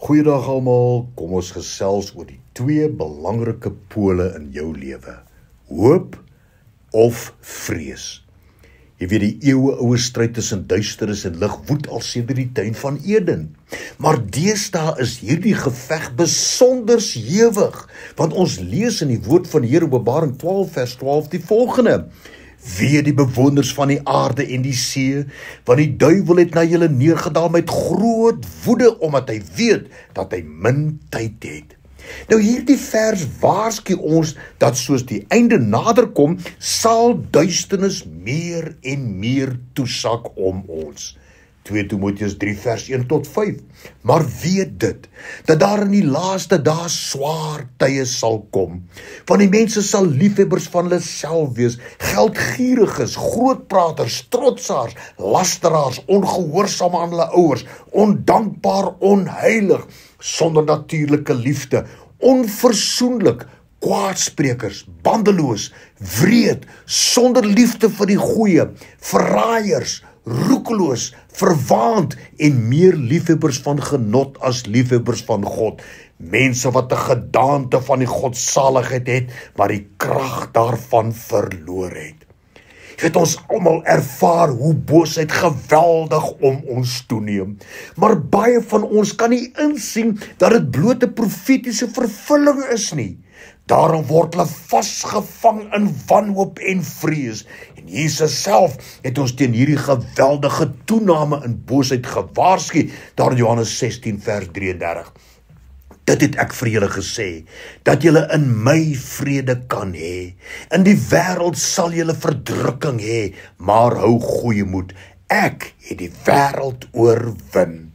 Goeiedag almal, kom ons gesels oor die twee belangrike pole in jou lewe. Hoop of vrees. Jy weet die eeueoue stryd tussen duisternis en lig woed al sedert die tuin van Eden. Maar deesdae is hierdie geveg besonder hewig, want ons lees in die woord van die Here Openbaring 12 vers 12 die volgende: Wee die bewoners van die aarde en die see, want die duiwel het na julle neergedaal met groot woede, omdat hy weet dat hy min tyd het. Nou hierdie vers waarsku ons dat soos die einde naderkom, sal duisternis meer en meer toesak om ons. 2 Timoteus 3 vers 1 tot 5. Maar weet dit, dat daar in die laaste dae swaar tye sal kom. Want die mense sal liefhebbers van hulle self wees, geldgieriges, grootpraters, trotsaars, lasteraars, ongehoorsaam aan hulle ouers, ondankbaar, onheilig, sonder natuurlike liefde, onversoenlik, kwaadsprekers, bandeloos, wreed, sonder liefde vir die goeie, verraaiers, roekeloos, verwaand en meer liefhebbers van genot as liefhebbers van God. Mense wat 'n gedaante van die godsaligheid het, maar die krag daarvan verloor het. Jy weet, ons almal ervaar hoe boosheid geweldig om ons toeneem. Maar baie van ons kan nie insien dat dit bloot 'n profetiese vervulling is nie. Daarom word hulle vasgevang in wanhoop en vrees. En Jesus self het ons teen hierdie geweldige toename in boosheid gewaarsku, daar in Johannes 16 vers 33. Dit het ek vir julle gesê, dat julle in my vrede kan hê. In die wêreld sal julle verdrukking hê, maar hou goeie moed. Ek het die wêreld oorwin.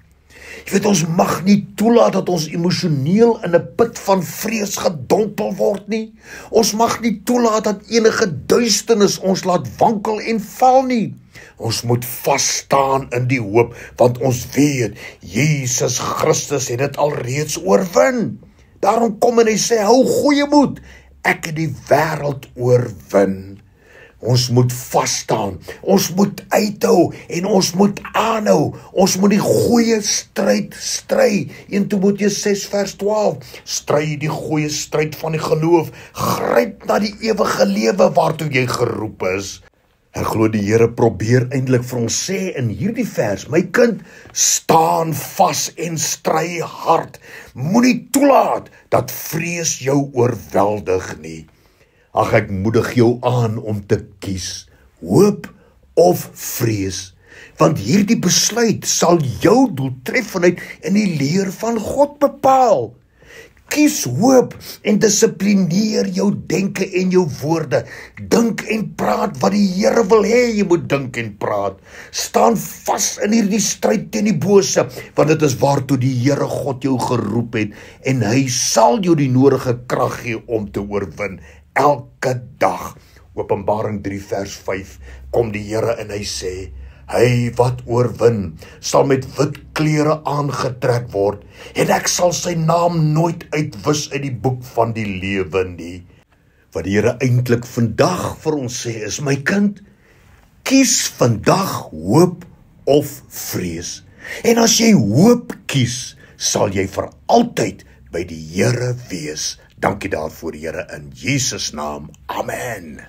Jy weet, ons mag nie toelaat dat ons emosioneel in 'n put van vrees gedompel word nie. Ons mag nie toelaat dat enige duisternis ons laat wankel en val nie. Ons moet vas staan in die hoop, want ons weet, Jesus Christus het dit alreeds oorwin. Daarom kom en hy sê, hou goeie moed, ek het die wêreld oorwin. Ons moet vas staan, ons moet uithou en ons moet aanhou. Ons moet die goeie stryd stry. 1 Timoteus 6 vers 12. Stry die goeie stryd van die geloof. Gryp na die ewige lewe waartoe jy geroep is. Ek glo die Here probeer eintlik vir ons sê in hierdie vers, my kind, staan vas en stry hard. Moenie toelaat dat vrees jou oorweldig nie. Ag, ek moedig jou aan om te kies, hoop of vrees, want hierdie besluit sal jou doeltreffendheid in die leer van God bepaal. Kies hoop en dissiplineer jou denke en jou woorde. Dink en praat wat die Here wil hê jy moet dink en praat. Staan vas in hierdie stryd teen die bose, want dit is waartoe die Here God jou geroep het, en hy sal jou die nodige krag gee om te oorwin. Elke dag. Openbaring 3 vers 5 kom die Here en hy sê, hy wat oorwin sal met wit klere aangetrek word, en ek sal sy naam nooit uitwis uit die boek van die lewe nie. Wat die Here eintlik vandag vir ons sê is, my kind, kies vandag hoop of vrees. En as jy hoop kies, sal jy vir altyd by die Here wees. Dankie daarvoor, Here, in Jesus naam. Amen.